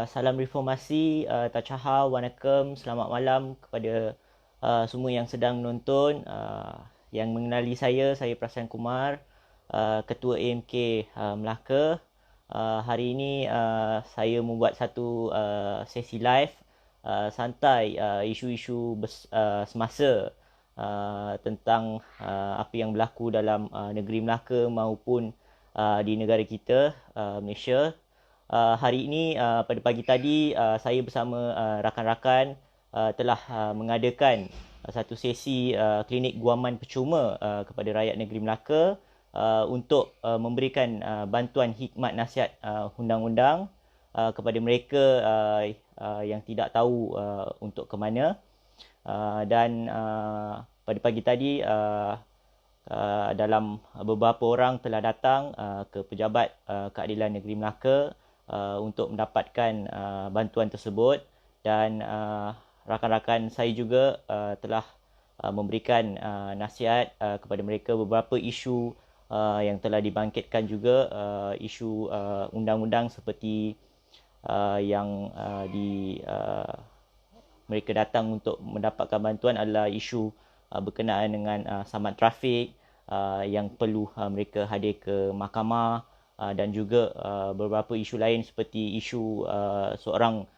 Salam reformasi, Tachaha, Wanakem, selamat malam kepada semua yang sedang menonton. Yang mengenali saya Prasan Kumar, Ketua AMK Melaka. Hari ini saya membuat satu sesi live santai isu-isu semasa tentang apa yang berlaku dalam negeri Melaka maupun di negara kita, Malaysia. Hari ini pada pagi tadi saya bersama rakan-rakan telah mengadakan satu sesi klinik guaman percuma kepada rakyat negeri Melaka untuk memberikan bantuan hikmat nasihat undang-undang kepada mereka yang tidak tahu untuk ke mana. Dan pada pagi tadi dalam beberapa orang telah datang ke pejabat keadilan negeri Melaka untuk mendapatkan bantuan tersebut, dan rakan-rakan saya juga telah memberikan nasihat kepada mereka beberapa isu yang telah dibangkitkan juga, isu undang-undang seperti yang mereka datang untuk mendapatkan bantuan adalah isu berkenaan dengan saman trafik yang perlu mereka hadir ke mahkamah, dan juga beberapa isu lain seperti isu seorang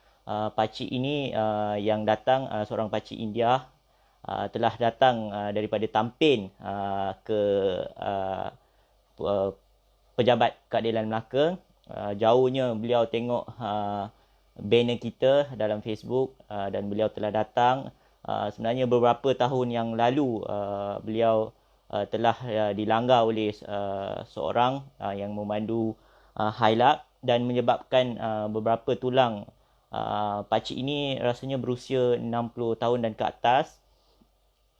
pakcik ini yang datang, seorang pakcik India telah datang daripada Tampin ke pejabat keadilan Melaka. Jauhnya beliau tengok banner kita dalam Facebook dan beliau telah datang. Sebenarnya beberapa tahun yang lalu beliau telah dilanggar oleh seorang yang memandu Hilux dan menyebabkan beberapa tulang pakcik ini rasanya berusia 60 tahun dan ke atas,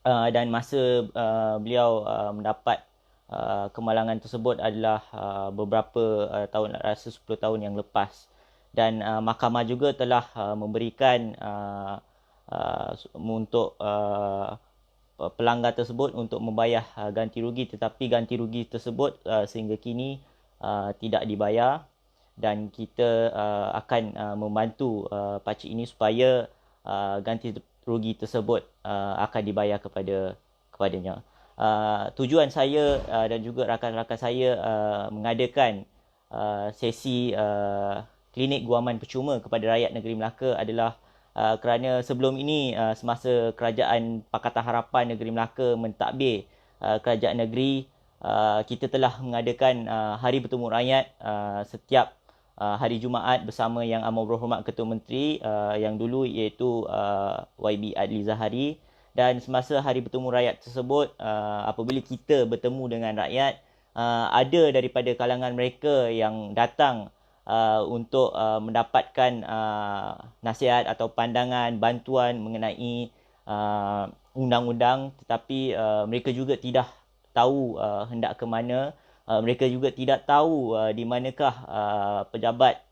dan masa beliau mendapat kemalangan tersebut adalah beberapa tahun, rasa 10 tahun yang lepas. Dan mahkamah juga telah memberikan untuk pelanggar tersebut untuk membayar ganti rugi, tetapi ganti rugi tersebut sehingga kini tidak dibayar, dan kita akan membantu pakcik ini supaya ganti rugi tersebut akan dibayar kepadanya. Tujuan saya dan juga rakan-rakan saya mengadakan sesi klinik guaman percuma kepada rakyat negeri Melaka adalah kerana sebelum ini semasa kerajaan Pakatan Harapan negeri Melaka mentadbir kerajaan negeri, kita telah mengadakan Hari Bertemu Rakyat setiap hari Jumaat bersama Yang Amat Berhormat Ketua Menteri yang dulu, iaitu YB Adli Zahari. Dan semasa Hari Bertemu Rakyat tersebut, apabila kita bertemu dengan rakyat, ada daripada kalangan mereka yang datang untuk mendapatkan nasihat atau pandangan, bantuan mengenai undang-undang, tetapi mereka juga tidak tahu hendak ke mana. Mereka juga tidak tahu di manakah pejabat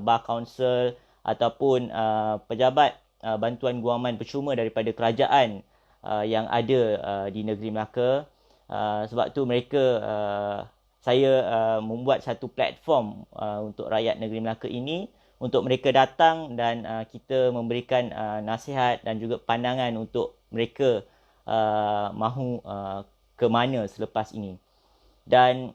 Bar Council ataupun pejabat bantuan guaman percuma daripada kerajaan yang ada di negeri Melaka. Sebab tu saya membuat satu platform untuk rakyat negeri Melaka ini, untuk mereka datang dan kita memberikan nasihat dan juga pandangan untuk mereka mahu ke mana selepas ini. Dan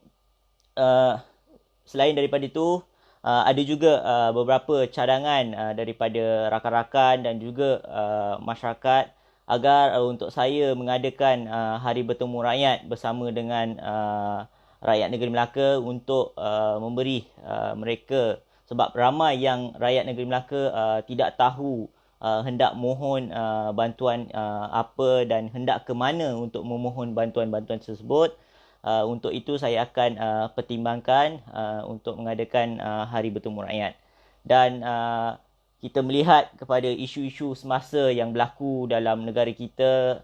selain daripada itu, ada juga beberapa cadangan daripada rakan-rakan dan juga masyarakat agar untuk saya mengadakan Hari Bertemu Rakyat bersama dengan rakyat negeri Melaka untuk memberi mereka, sebab ramai yang rakyat negeri Melaka tidak tahu hendak mohon bantuan apa dan hendak ke mana untuk memohon bantuan-bantuan tersebut. Untuk itu saya akan pertimbangkan untuk mengadakan Hari Bertemu Rakyat. Dan kita melihat kepada isu-isu semasa yang berlaku dalam negara kita,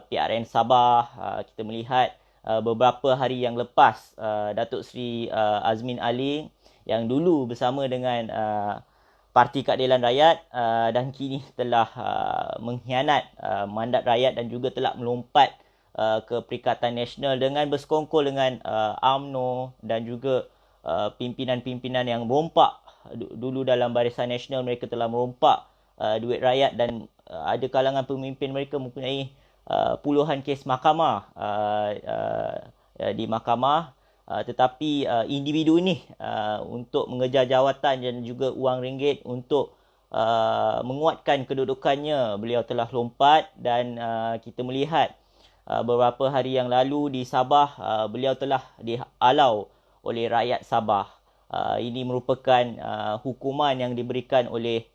PRN Sabah, kita melihat beberapa hari yang lepas Datuk Seri Azmin Ali yang dulu bersama dengan Parti Keadilan Rakyat dan kini telah mengkhianat mandat rakyat dan juga telah melompat ke Perikatan Nasional dengan bersekongkol dengan UMNO dan juga pimpinan-pimpinan yang rompak dulu dalam Barisan Nasional mereka telah merompak duit rakyat, dan ada kalangan pemimpin mereka mempunyai puluhan kes mahkamah di mahkamah. Tetapi individu ini untuk mengejar jawatan dan juga wang ringgit untuk menguatkan kedudukannya, beliau telah lompat. Dan kita melihat beberapa hari yang lalu di Sabah, beliau telah dihalau oleh rakyat Sabah. Ini merupakan hukuman yang diberikan oleh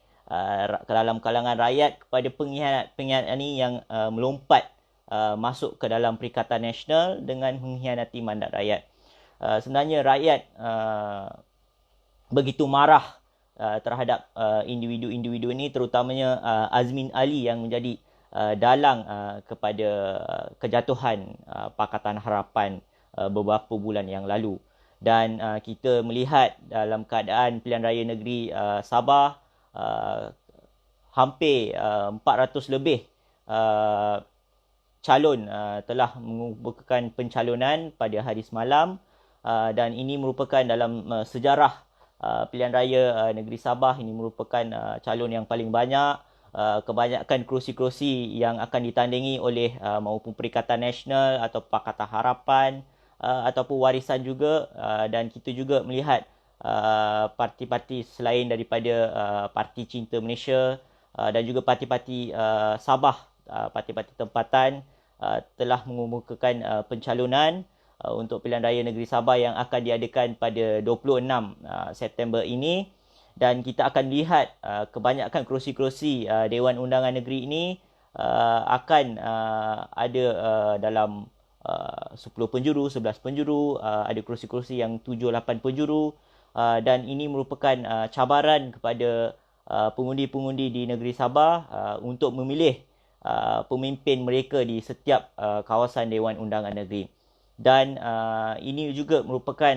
dalam kalangan rakyat kepada pengkhianat ini yang melompat masuk ke dalam Perikatan Nasional dengan mengkhianati mandat rakyat. Sebenarnya rakyat begitu marah terhadap individu-individu ini, terutamanya Azmin Ali yang menjadi dalang kepada kejatuhan Pakatan Harapan beberapa bulan yang lalu. Dan kita melihat dalam keadaan pilihan raya negeri Sabah, hampir 400 lebih calon telah mengukuhkan pencalonan pada hari semalam. Dan ini merupakan dalam sejarah pilihan raya negeri Sabah, ini merupakan calon yang paling banyak. Kebanyakan kerusi-kerusi yang akan ditandingi oleh maupun Perikatan Nasional atau Pakatan Harapan ataupun warisan juga. Dan kita juga melihat parti-parti selain daripada Parti Cinta Malaysia dan juga parti-parti Sabah, parti-parti tempatan telah mengumumkan pencalonan untuk pilihan raya negeri Sabah yang akan diadakan pada 26 September ini. Dan kita akan lihat kebanyakan kerusi-kerusi Dewan Undangan Negeri ini akan ada dalam 10 penjuru, 11 penjuru, ada kerusi-kerusi yang 7-8 penjuru. Dan ini merupakan cabaran kepada pengundi-pengundi di negeri Sabah untuk memilih pemimpin mereka di setiap kawasan Dewan Undangan Negeri. Dan ini juga merupakan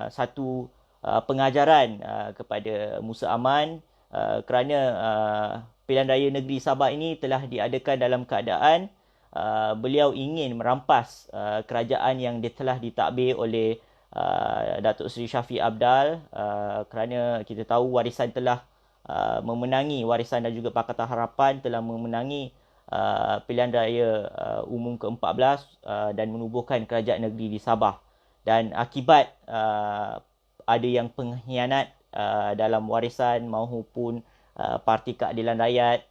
satu pengajaran kepada Musa Aman, kerana pilihan raya negeri Sabah ini telah diadakan dalam keadaan beliau ingin merampas kerajaan yang telah ditadbir oleh Datuk Seri Shafie Apdal, kerana kita tahu warisan telah memenangi, warisan dan juga Pakatan Harapan telah memenangi pilihan raya umum ke-14 dan menubuhkan kerajaan negeri di Sabah. Dan akibat ada yang pengkhianat dalam warisan maupun Parti Keadilan Rakyat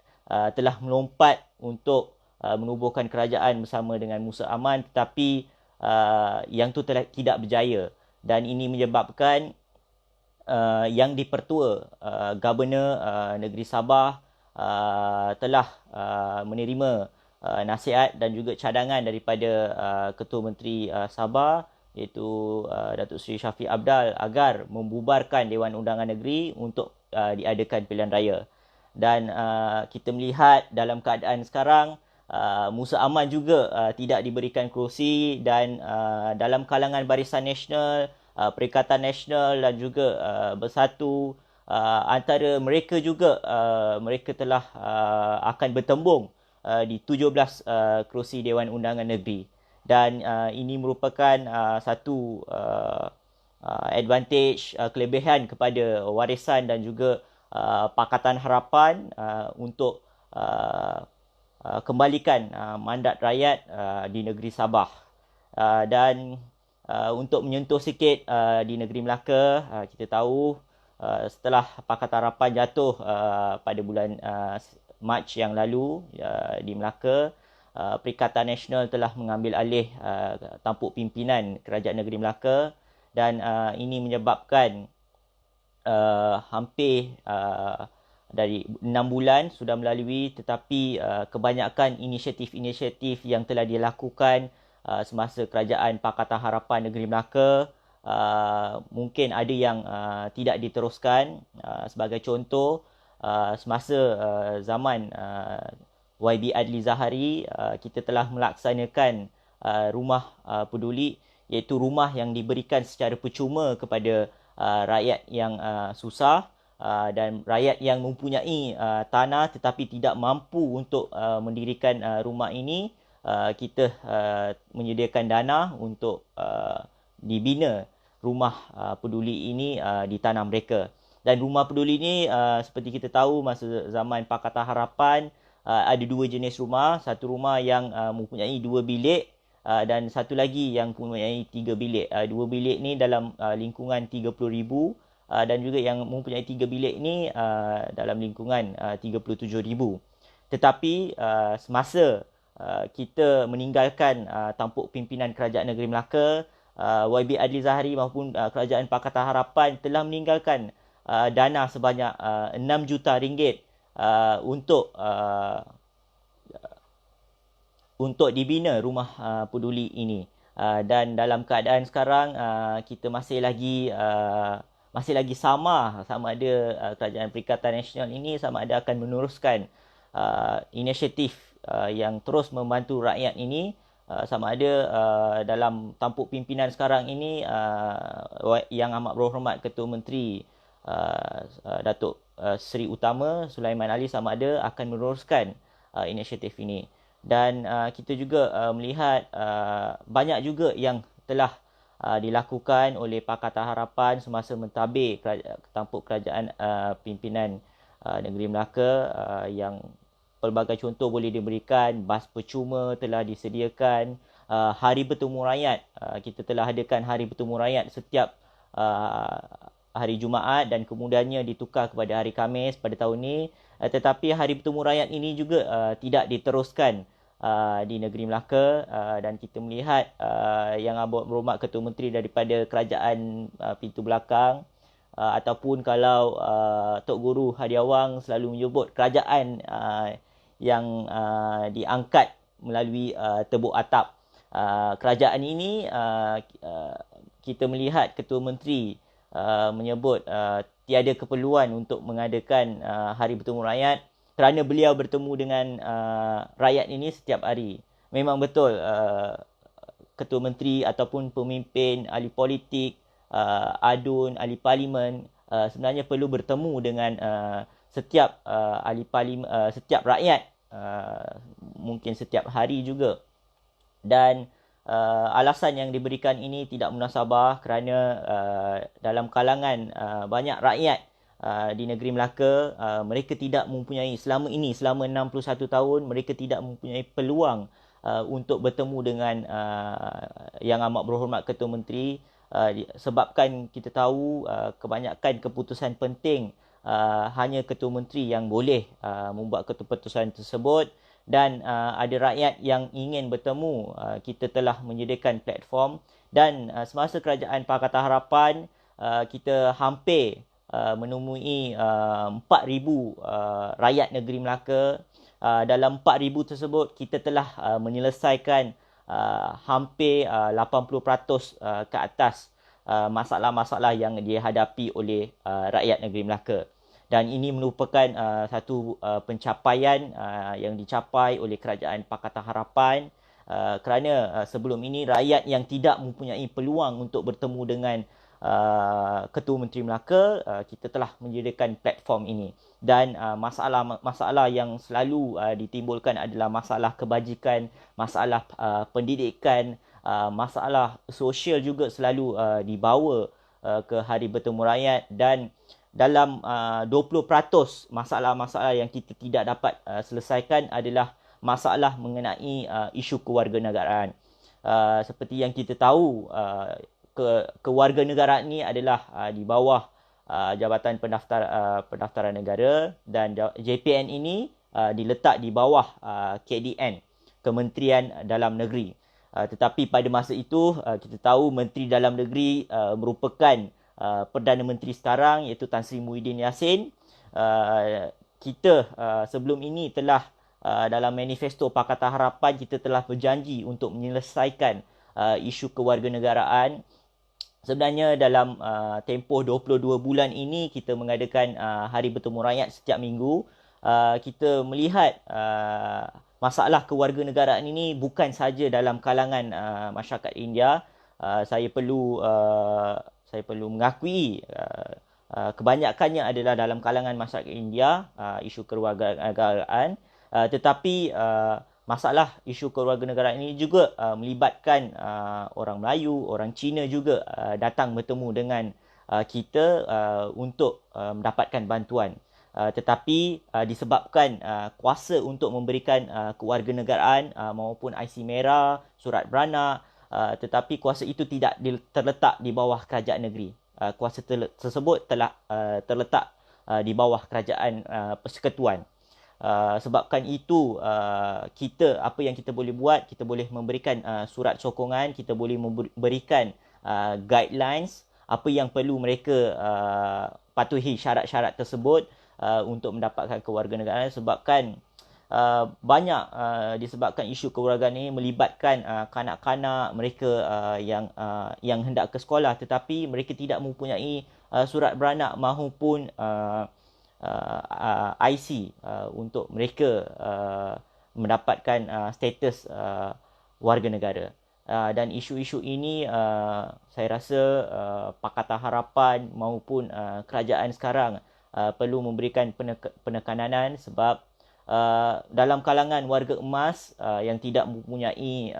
telah melompat untuk menubuhkan kerajaan bersama dengan Musa Aman, tetapi yang itu tidak berjaya. Dan ini menyebabkan yang dipertua Governor negeri Sabah telah menerima nasihat dan juga cadangan daripada Ketua Menteri Sabah, iaitu Datuk Seri Shafie Apdal, agar membubarkan Dewan Undangan Negeri untuk diadakan pilihan raya. Dan kita melihat dalam keadaan sekarang, Musa Aman juga tidak diberikan kerusi. Dan dalam kalangan Barisan Nasional, Perikatan Nasional dan juga Bersatu, antara mereka juga mereka telah akan bertembung di 17 kerusi Dewan Undangan Negeri. Dan ini merupakan satu advantage, kelebihan kepada warisan dan juga Pakatan Harapan untuk kembalikan mandat rakyat di negeri Sabah. Dan untuk menyentuh sikit di negeri Melaka, kita tahu setelah Pakatan Harapan jatuh pada bulan Mac yang lalu di Melaka, Perikatan Nasional telah mengambil alih tampuk pimpinan Kerajaan Negeri Melaka. Dan ini menyebabkan hampir dari 6 bulan sudah melalui, tetapi kebanyakan inisiatif-inisiatif yang telah dilakukan semasa Kerajaan Pakatan Harapan Negeri Melaka mungkin ada yang tidak diteruskan. Sebagai contoh, semasa zaman YB Adli Zahari, kita telah melaksanakan rumah peduli, iaitu rumah yang diberikan secara percuma kepada rakyat yang susah dan rakyat yang mempunyai tanah tetapi tidak mampu untuk mendirikan rumah ini. Kita menyediakan dana untuk dibina rumah peduli ini di tanah mereka. Dan rumah peduli ni seperti kita tahu masa zaman Pakatan Harapan ada dua jenis rumah. Satu rumah yang mempunyai 2 bilik dan satu lagi yang mempunyai 3 bilik. 2 bilik ni dalam lingkungan 30,000 dan juga yang mempunyai 3 bilik ni dalam lingkungan 37,000. Tetapi semasa kita meninggalkan tampuk pimpinan Kerajaan Negeri Melaka, YB Adli Zahari maupun Kerajaan Pakatan Harapan telah meninggalkan dana sebanyak 6 juta ringgit untuk dibina rumah peduli ini. Dan dalam keadaan sekarang kita masih lagi sama ada Kerajaan Perikatan Nasional ini sama ada akan meneruskan inisiatif yang terus membantu rakyat ini, sama ada dalam tampuk pimpinan sekarang ini Yang Amat Berhormat Ketua Menteri Datuk Seri Utama Sulaiman Ali sama ada akan meneruskan inisiatif ini. Dan kita juga melihat banyak juga yang telah dilakukan oleh Pakatan Harapan semasa mentadbir tampuk kerajaan pimpinan negeri Melaka, yang pelbagai contoh boleh diberikan. Bas percuma telah disediakan, hari bertemu rakyat, kita telah adakan hari bertemu rakyat setiap hari Jumaat dan kemudiannya ditukar kepada hari Khamis pada tahun ini. Tetapi hari bertemu rakyat ini juga tidak diteruskan di negeri Melaka, dan kita melihat Yang Amat Berhormat Ketua Menteri daripada kerajaan pintu belakang, ataupun kalau Tok Guru Hadiawang selalu menyebut kerajaan yang diangkat melalui tebuk atap. Kerajaan ini kita melihat Ketua Menteri menyebut tiada keperluan untuk mengadakan hari bertemu rakyat kerana beliau bertemu dengan rakyat ini setiap hari. Memang betul Ketua Menteri ataupun pemimpin, ahli politik, adun, ahli parlimen sebenarnya perlu bertemu dengan setiap ahli parlimen, setiap rakyat, mungkin setiap hari juga. Dan alasan yang diberikan ini tidak munasabah kerana dalam kalangan banyak rakyat di negeri Melaka, mereka tidak mempunyai selama 61 tahun mereka tidak mempunyai peluang untuk bertemu dengan Yang Amat Berhormat Ketua Menteri, sebabkan kita tahu kebanyakan keputusan penting hanya Ketua Menteri yang boleh membuat keputusan tersebut. Dan ada rakyat yang ingin bertemu, kita telah menyediakan platform. Dan semasa Kerajaan Pakatan Harapan, kita hampir menemui 4,000 rakyat negeri Melaka. Dalam 4,000 tersebut, kita telah menyelesaikan hampir 80% ke atas masalah-masalah yang dihadapi oleh rakyat negeri Melaka. Dan ini merupakan satu pencapaian yang dicapai oleh Kerajaan Pakatan Harapan, kerana sebelum ini rakyat yang tidak mempunyai peluang untuk bertemu dengan Ketua Menteri Melaka, kita telah menyediakan platform ini. Dan masalah yang selalu ditimbulkan adalah masalah kebajikan, masalah pendidikan, masalah sosial juga selalu dibawa ke hari bertemu rakyat. Dan dalam 20% masalah-masalah yang kita tidak dapat selesaikan adalah masalah mengenai isu kewarganegaraan. Seperti yang kita tahu, kewarganegaraan ini adalah di bawah Jabatan Pendaftaran Negara, dan JPN ini diletak di bawah KDN, Kementerian Dalam Negeri. Tetapi pada masa itu kita tahu Menteri Dalam Negeri merupakan Perdana Menteri sekarang, iaitu Tan Sri Muhyiddin Yassin. Kita sebelum ini telah dalam manifesto Pakatan Harapan, kita telah berjanji untuk menyelesaikan isu kewarganegaraan. Sebenarnya dalam tempoh 22 bulan ini kita mengadakan hari bertemu rakyat setiap minggu. Kita melihat masalah kewarganegaraan ini bukan saja dalam kalangan masyarakat India. Saya perlu mengakui kebanyakannya adalah dalam kalangan masyarakat India, isu kewarganegaraan. Tetapi masalah isu kewarganegaraan ini juga melibatkan orang Melayu, orang Cina juga datang bertemu dengan kita untuk mendapatkan bantuan. Tetapi disebabkan kuasa untuk memberikan kewarganegaraan maupun IC merah, surat beranak, tetapi kuasa itu tidak terletak di bawah kerajaan negeri. Kuasa tersebut telah terletak di bawah kerajaan persekutuan. Sebabkan itu kita, apa yang kita boleh buat, kita boleh memberikan surat sokongan, kita boleh memberikan guidelines apa yang perlu mereka patuhi syarat-syarat tersebut untuk mendapatkan kewarganegaraan. Sebabkan banyak disebabkan isu kewarganegaraan ini melibatkan kanak-kanak mereka yang hendak ke sekolah tetapi mereka tidak mempunyai surat beranak maupun IC untuk mereka mendapatkan status warga negara. Dan isu-isu ini saya rasa Pakatan Harapan maupun kerajaan sekarang perlu memberikan penekanan sebab dalam kalangan warga emas yang tidak mempunyai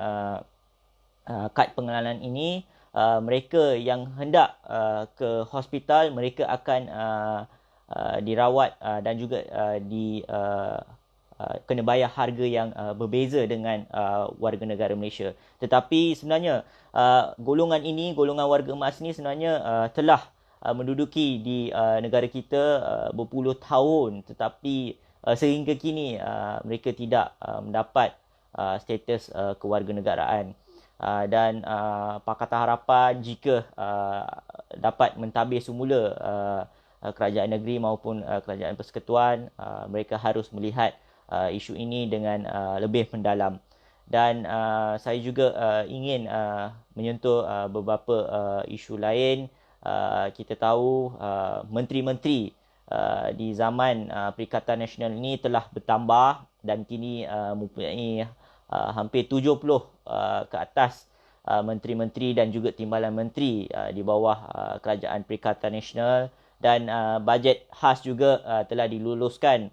kad pengenalan ini, mereka yang hendak ke hospital, mereka akan dirawat dan juga kena bayar harga yang berbeza dengan warga negara Malaysia. Tetapi sebenarnya golongan warga emas ini sebenarnya telah menduduki di negara kita berpuluh tahun tetapi sehingga kini mereka tidak mendapat status kewarganegaraan. Dan Pakatan Harapan jika dapat mentadbir semula kerajaan negeri maupun kerajaan persekutuan, mereka harus melihat isu ini dengan lebih mendalam. Dan saya juga ingin menyentuh beberapa isu lain. Kita tahu menteri-menteri di zaman Perikatan Nasional ini telah bertambah dan kini mempunyai hampir 70 ke atas menteri-menteri dan juga timbalan menteri di bawah Kerajaan Perikatan Nasional. Dan bajet khas juga telah diluluskan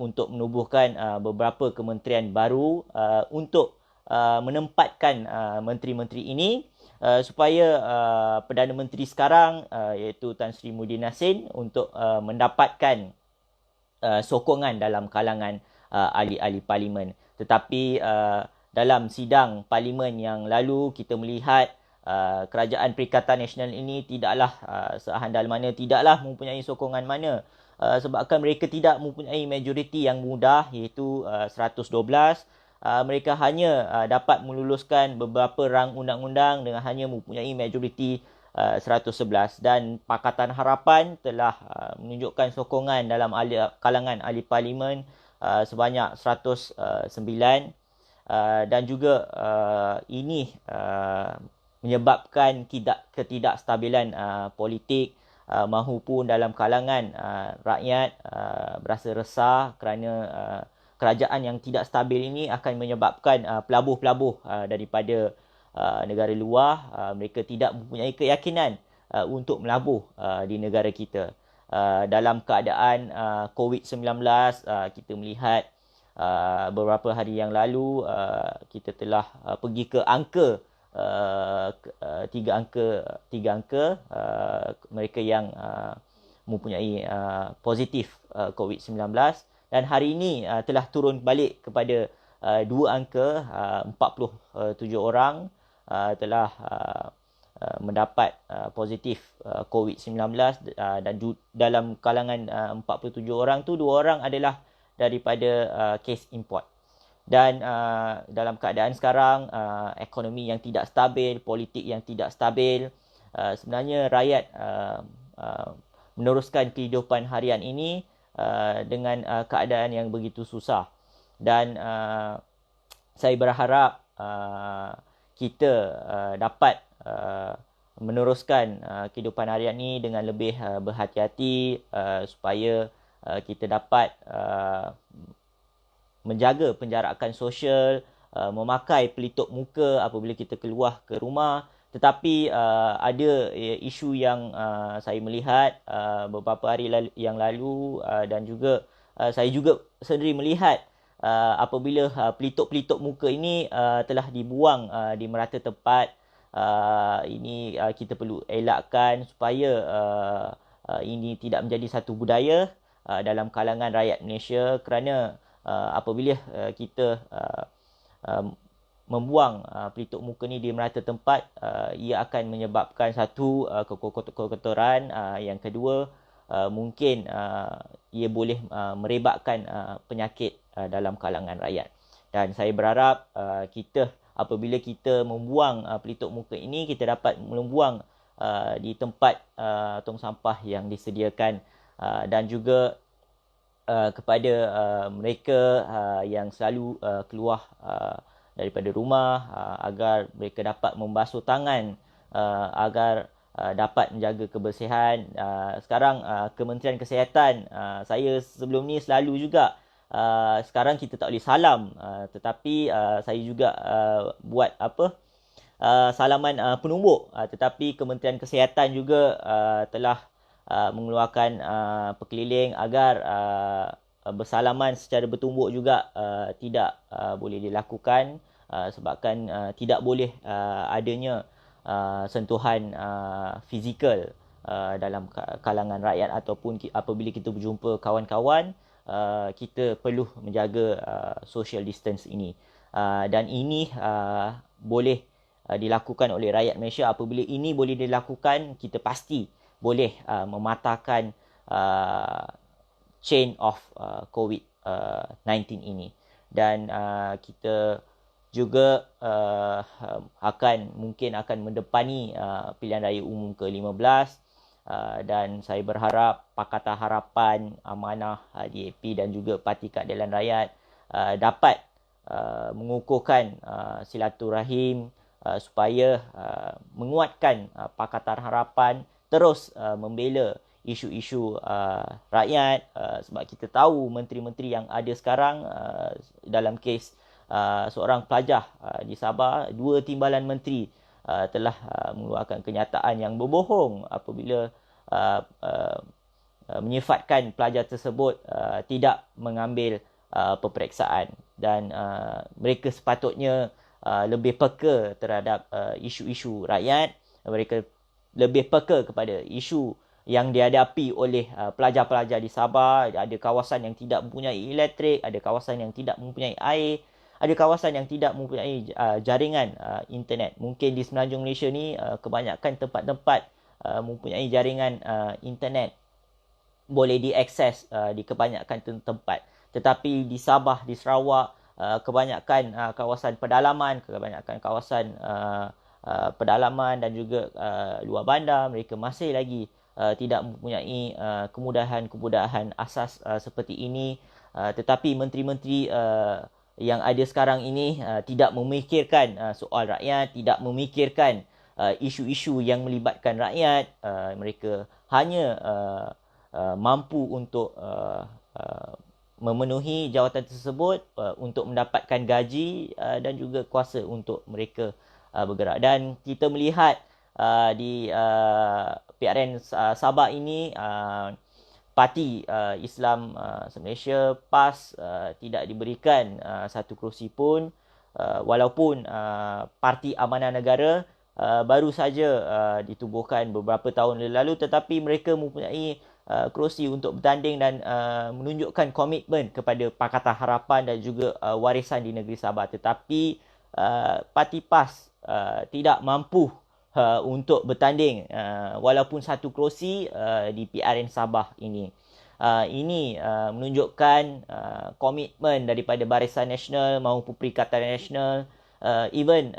untuk menubuhkan beberapa kementerian baru untuk menempatkan menteri-menteri ini supaya Perdana Menteri sekarang iaitu Tan Sri Muhyiddin Yassin untuk mendapatkan sokongan dalam kalangan ahli-ahli parlimen. Tetapi dalam sidang parlimen yang lalu kita melihat kerajaan Perikatan Nasional ini tidaklah sehandal mana, tidaklah mempunyai sokongan mana sebabkan mereka tidak mempunyai majoriti yang mudah iaitu 112. Mereka hanya dapat meluluskan beberapa rang undang-undang dengan hanya mempunyai majoriti 111 dan Pakatan Harapan telah menunjukkan sokongan dalam kalangan ahli parlimen sebanyak 109 dan juga ini menyebabkan ketidakstabilan politik maupun dalam kalangan rakyat berasa resah kerana kerajaan yang tidak stabil ini akan menyebabkan pelabuh-pelabuh daripada negara luar mereka tidak mempunyai keyakinan untuk melabuh di negara kita. Dalam keadaan COVID-19 kita melihat beberapa hari yang lalu kita telah pergi ke angka tiga angka mereka yang mempunyai positif COVID-19 dan hari ini telah turun balik kepada 2 angka 47 orang telah mendapat positif COVID-19 dan dalam kalangan 47 orang tu 2 orang adalah daripada kes import. Dan dalam keadaan sekarang ekonomi yang tidak stabil, politik yang tidak stabil, sebenarnya rakyat meneruskan kehidupan harian ini dengan keadaan yang begitu susah. Dan saya berharap kita dapat meneruskan kehidupan harian ini dengan lebih berhati-hati supaya kita dapat menjaga penjarakan sosial, memakai pelitup muka apabila kita keluar ke rumah. Tetapi ada isu yang saya melihat beberapa hari yang lalu dan juga saya juga sendiri melihat apabila pelitup-pelitup muka ini telah dibuang di merata tempat Ini kita perlu elakkan supaya ini tidak menjadi satu budaya dalam kalangan rakyat Malaysia, kerana apabila kita membuang pelitup muka ni di merata tempat, ia akan menyebabkan satu, kekotoran, yang kedua, mungkin ia boleh merebakkan penyakit dalam kalangan rakyat. Dan saya berharap apabila kita membuang pelitup muka ini, kita dapat membuang di tempat tong sampah yang disediakan, dan juga kepada mereka yang selalu keluar daripada rumah, agar mereka dapat membasuh tangan, agar dapat menjaga kebersihan. Sekarang Kementerian Kesihatan, saya sebelum ni selalu juga, sekarang kita tak boleh salam, tetapi saya juga buat salaman penumbuk, tetapi Kementerian Kesihatan juga telah mengeluarkan perkeliling agar bersalaman secara bertumbuk juga tidak boleh dilakukan, sebabkan tidak boleh adanya sentuhan fizikal dalam kalangan rakyat, ataupun apabila kita berjumpa kawan-kawan, kita perlu menjaga social distance ini. Dan ini boleh dilakukan oleh rakyat Malaysia. Apabila ini boleh dilakukan, kita pasti boleh mematahkan chain of COVID-19 ini. Dan kita juga mungkin akan mendepani pilihan raya umum ke-15, dan saya berharap Pakatan Harapan, Amanah, DAP dan juga Parti Keadilan Rakyat dapat mengukuhkan silaturahim, supaya menguatkan Pakatan Harapan terus membela isu-isu rakyat, sebab kita tahu menteri-menteri yang ada sekarang, dalam kes seorang pelajar di Sabah, 2 timbalan menteri telah mengeluarkan kenyataan yang berbohong apabila menyifatkan pelajar tersebut tidak mengambil peperiksaan, dan mereka sepatutnya lebih peka terhadap isu-isu rakyat. Mereka lebih peka kepada isu yang dihadapi oleh pelajar-pelajar di Sabah. Ada kawasan yang tidak mempunyai elektrik, ada kawasan yang tidak mempunyai air, ada kawasan yang tidak mempunyai jaringan internet. Mungkin di semenanjung Malaysia ni kebanyakan tempat-tempat mempunyai jaringan internet boleh diakses di kebanyakan tempat. Tetapi di Sabah, di Sarawak, kebanyakan kawasan pedalaman, kebanyakan kawasan pedalaman dan juga luar bandar, mereka masih lagi tidak mempunyai kemudahan-kemudahan asas seperti ini. Tetapi menteri-menteri yang ada sekarang ini tidak memikirkan soal rakyat, tidak memikirkan isu-isu yang melibatkan rakyat. Mereka hanya mampu untuk memenuhi jawatan tersebut untuk mendapatkan gaji dan juga kuasa untuk mereka bergerak. Dan kita melihat di PRN Sabah ini, Parti Islam Malaysia PAS tidak diberikan satu kerusi pun, walaupun Parti Amanah Negara baru saja ditubuhkan beberapa tahun lalu, tetapi mereka mempunyai kerusi untuk bertanding dan menunjukkan komitmen kepada Pakatan Harapan dan juga warisan di negeri Sabah. Tetapi Parti PAS tidak mampu untuk bertanding walaupun satu kerusi di PRN Sabah ini. Ini menunjukkan komitmen daripada Barisan Nasional maupun Perikatan Nasional, even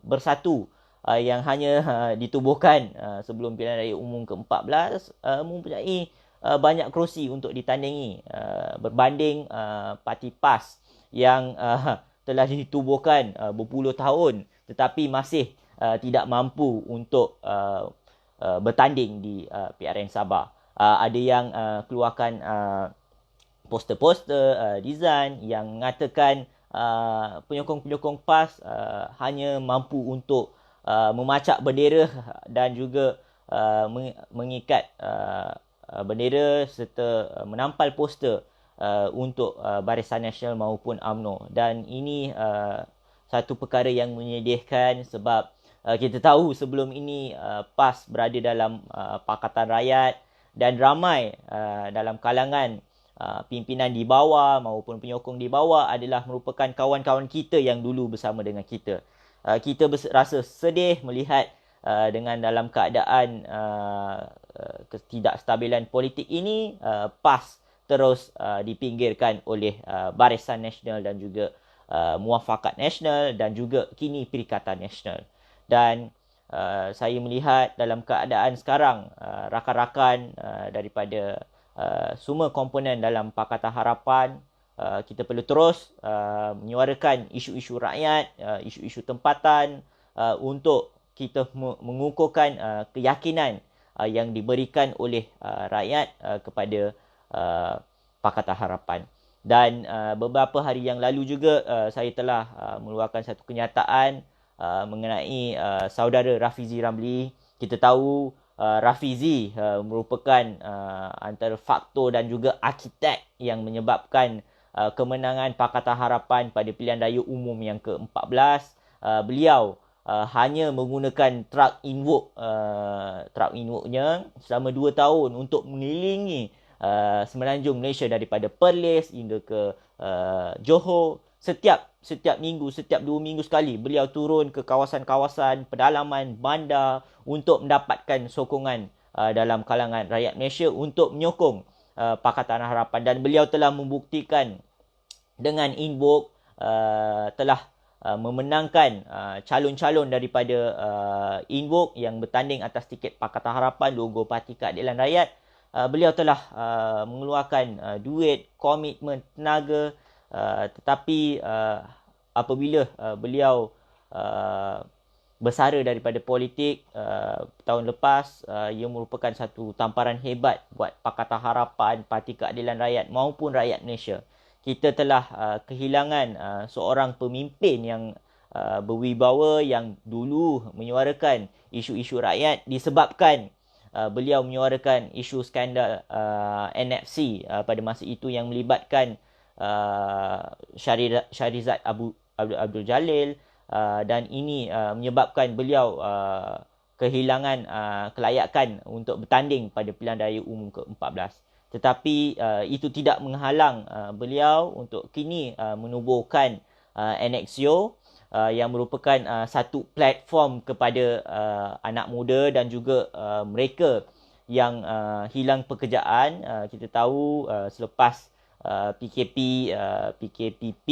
Bersatu yang hanya ditubuhkan sebelum pilihan raya umum ke-14 mempunyai banyak kerusi untuk ditandingi berbanding Parti PAS yang telah ditubuhkan berpuluh tahun tetapi masih tidak mampu untuk bertanding di PRN Sabah. Ada yang keluarkan poster-poster design yang mengatakan penyokong-penyokong PAS hanya mampu untuk memacak bendera dan juga mengikat bendera serta menampal poster untuk Barisan Nasional maupun UMNO. Dan ini satu perkara yang menyedihkan sebab Kita tahu sebelum ini PAS berada dalam Pakatan Rakyat, dan ramai dalam kalangan pimpinan di bawah maupun penyokong di bawah adalah merupakan kawan-kawan kita yang dulu bersama dengan kita. Kita rasa sedih melihat dengan dalam keadaan ketidakstabilan politik ini, PAS terus dipinggirkan oleh Barisan Nasional dan juga Muafakat Nasional dan juga kini Perikatan Nasional. Dan saya melihat dalam keadaan sekarang rakan-rakan daripada semua komponen dalam Pakatan Harapan, kita perlu terus menyuarakan isu-isu rakyat, isu-isu tempatan untuk kita mengukuhkan keyakinan yang diberikan oleh rakyat kepada Pakatan Harapan. Dan beberapa hari yang lalu juga saya telah mengeluarkan satu kenyataan mengenai saudara Rafizi Ramli. Kita tahu Rafizi merupakan antara faktor dan juga arkitek yang menyebabkan kemenangan Pakatan Harapan pada pilihan raya umum yang ke-14. Beliau hanya menggunakan truck Invoke-nya selama 2 tahun untuk mengelilingi semenanjung Malaysia daripada Perlis hingga ke Johor. Setiap minggu, setiap 2 minggu sekali beliau turun ke kawasan-kawasan pedalaman bandar untuk mendapatkan sokongan dalam kalangan rakyat Malaysia untuk menyokong Pakatan Harapan. Dan beliau telah membuktikan dengan Invoke telah memenangkan calon-calon daripada Invoke yang bertanding atas tiket Pakatan Harapan, logo Parti Keadilan Rakyat. Beliau telah mengeluarkan duit, komitmen, tenaga, tetapi apabila beliau bersara daripada politik tahun lepas, ia merupakan satu tamparan hebat buat Pakatan Harapan, Parti Keadilan Rakyat maupun rakyat Malaysia. Kita telah kehilangan seorang pemimpin yang berwibawa, yang dulu menyuarakan isu-isu rakyat disebabkan beliau menyuarakan isu skandal NFC pada masa itu yang melibatkan Shahrizad Abdul Jalil, dan ini menyebabkan beliau kehilangan kelayakan untuk bertanding pada pilihan raya umum ke-14. Tetapi itu tidak menghalang beliau untuk kini menubuhkan NXIO yang merupakan satu platform kepada anak muda dan juga mereka yang hilang pekerjaan. Kita tahu selepas PKPP,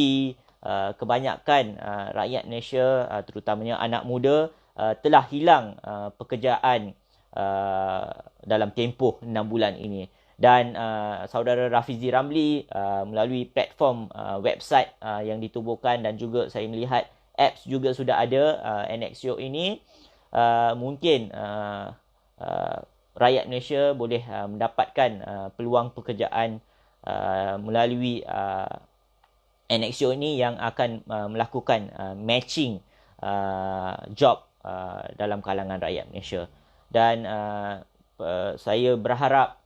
kebanyakan rakyat Malaysia, terutamanya anak muda, telah hilang pekerjaan dalam tempoh 6 bulan ini. Dan saudara Rafizi Ramli melalui platform website yang ditubuhkan, dan juga saya melihat apps juga sudah ada NXIO ini, mungkin rakyat Malaysia boleh mendapatkan peluang pekerjaan melalui NXIO ini yang akan melakukan matching job dalam kalangan rakyat Malaysia. Dan saya berharap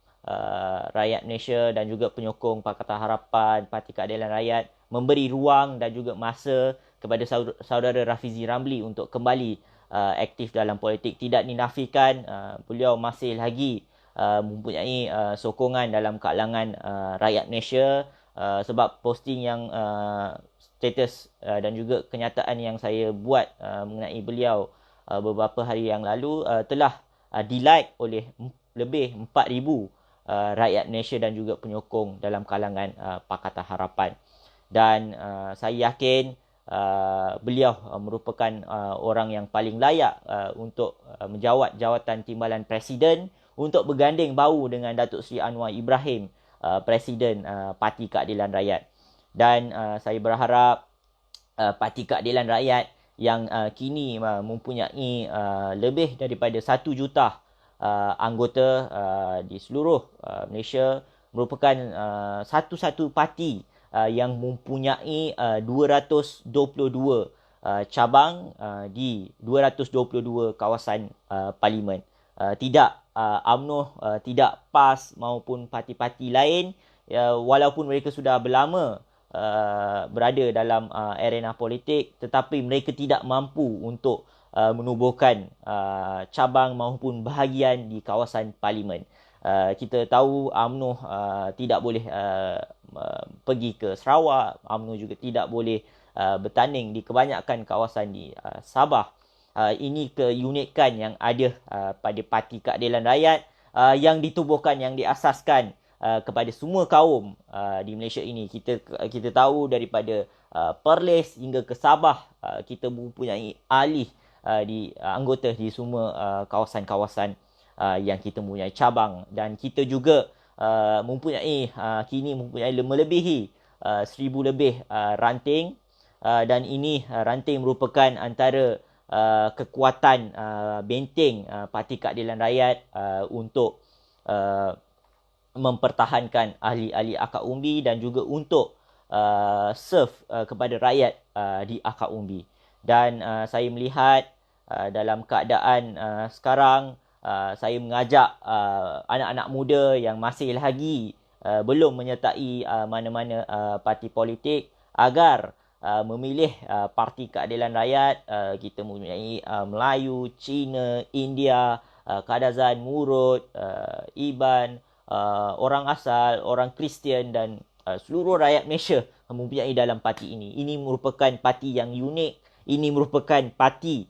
rakyat Malaysia dan juga penyokong Pakatan Harapan, Parti Keadilan Rakyat memberi ruang dan juga masa kepada saudara Rafizi Ramli untuk kembali aktif dalam politik. Tidak dinafikan beliau masih lagi mempunyai sokongan dalam kalangan rakyat Malaysia, sebab posting yang status dan juga kenyataan yang saya buat mengenai beliau beberapa hari yang lalu telah di-like oleh lebih 4,000 rakyat Malaysia dan juga penyokong dalam kalangan Pakatan Harapan. Dan saya yakin beliau merupakan orang yang paling layak untuk menjawat jawatan timbalan Presiden, untuk berganding bahu dengan Datuk Seri Anwar Ibrahim, Presiden Parti Keadilan Rakyat. Dan saya berharap Parti Keadilan Rakyat yang kini mempunyai lebih daripada 1 juta anggota di seluruh Malaysia, merupakan satu-satu parti yang mempunyai 222 cabang di 222 kawasan parlimen. Tidak UMNO, tidak PAS maupun parti-parti lain, walaupun mereka sudah berlama berada dalam arena politik, tetapi mereka tidak mampu untuk menubuhkan cabang maupun bahagian di kawasan parlimen. Kita tahu UMNO tidak boleh pergi ke Sarawak, UMNO juga tidak boleh bertanding di kebanyakan kawasan di Sabah. Ini keunikan yang ada pada Parti Keadilan Rakyat yang ditubuhkan, yang diasaskan kepada semua kaum di Malaysia ini. Kita tahu daripada Perlis hingga ke Sabah, kita mempunyai ahli anggota di semua kawasan-kawasan yang kita mempunyai cabang, dan kita juga kini mempunyai melebihi 1,000 lebih ranting, dan ini ranting merupakan antara kekuatan benteng Parti Keadilan Rakyat untuk mempertahankan ahli-ahli akar umbi dan juga untuk serve kepada rakyat di akar umbi. Dan saya melihat dalam keadaan sekarang, saya mengajak anak-anak muda yang masih lagi belum menyertai mana-mana parti politik agar memilih Parti Keadilan Rakyat. Kita mempunyai Melayu, Cina, India, Kadazan, Murut, Iban, orang asal, orang Kristian dan seluruh rakyat Malaysia mempunyai dalam parti ini. Ini merupakan parti yang unik. Ini merupakan parti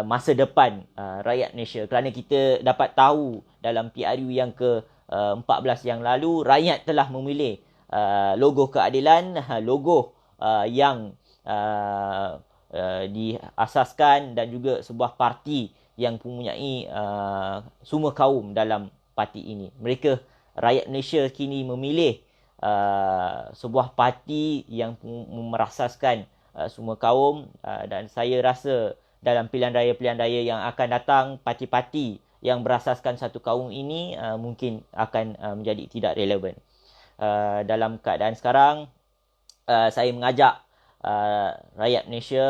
masa depan rakyat Malaysia, kerana kita dapat tahu dalam PRU yang ke-14 yang lalu, rakyat telah memilih logo keadilan, logo yang diasaskan, dan juga sebuah parti yang mempunyai semua kaum dalam parti ini. Rakyat Malaysia kini memilih sebuah parti yang merasaskan semua kaum, dan saya rasa dalam pilihan raya yang akan datang, parti-parti yang berasaskan satu kaum ini mungkin akan menjadi tidak relevan. Dalam keadaan sekarang, saya mengajak rakyat Malaysia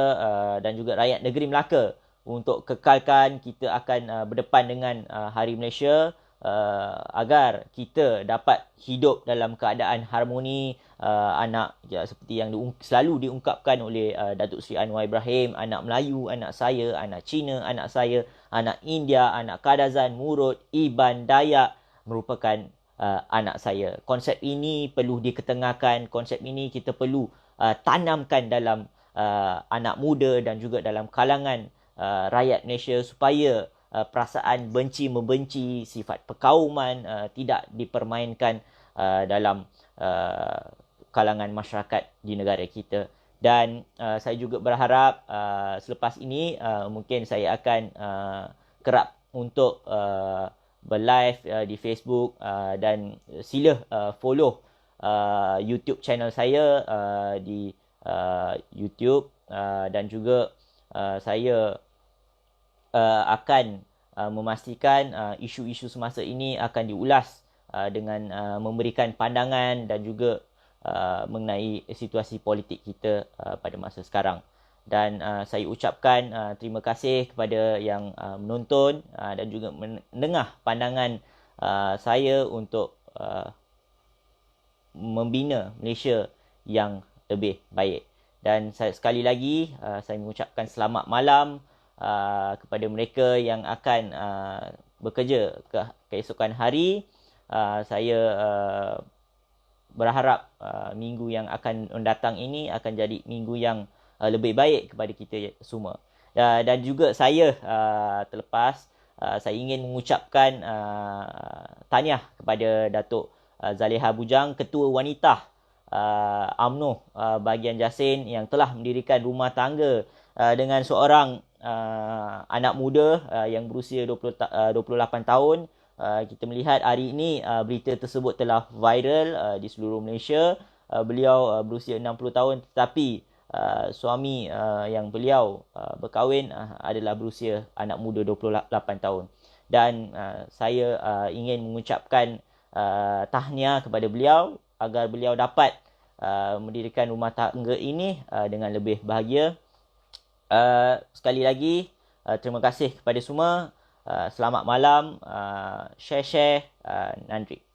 dan juga rakyat negeri Melaka untuk kekalkan kita akan berdepan dengan Hari Malaysia, agar kita dapat hidup dalam keadaan harmoni. Seperti yang selalu diungkapkan oleh Datuk Seri Anwar Ibrahim, anak Melayu, anak saya, anak Cina, anak saya, anak India, anak Kadazan, Murut, Iban, Dayak merupakan anak saya. Konsep ini perlu diketengahkan, konsep ini kita perlu tanamkan dalam anak muda dan juga dalam kalangan rakyat Malaysia, supaya perasaan benci-membenci, sifat perkauman tidak dipermainkan dalam kalangan masyarakat di negara kita. Dan saya juga berharap selepas ini mungkin saya akan kerap untuk berlive di Facebook, dan sila follow YouTube channel saya di YouTube, dan juga saya akan memastikan isu-isu semasa ini akan diulas dengan memberikan pandangan dan juga mengenai situasi politik kita pada masa sekarang. Dan saya ucapkan terima kasih kepada yang menonton dan juga mendengar pandangan saya untuk membina Malaysia yang lebih baik. Dan sekali lagi saya mengucapkan selamat malam kepada mereka yang akan bekerja keesokan hari. Saya berharap minggu yang akan mendatang ini akan jadi minggu yang lebih baik kepada kita semua. Dan juga saya terlepas, saya ingin mengucapkan tahniah kepada Datuk Zaliha Bujang, Ketua Wanita UMNO bahagian Jasin, yang telah mendirikan rumah tangga dengan seorang anak muda yang berusia 28 tahun. Kita melihat hari ini berita tersebut telah viral di seluruh Malaysia. Beliau berusia 60 tahun, tetapi suami yang beliau berkahwin adalah berusia anak muda 28 tahun. Dan saya ingin mengucapkan tahniah kepada beliau agar beliau dapat mendirikan rumah tangga ini dengan lebih bahagia. Sekali lagi terima kasih kepada semua. Selamat malam. Share. Nandri.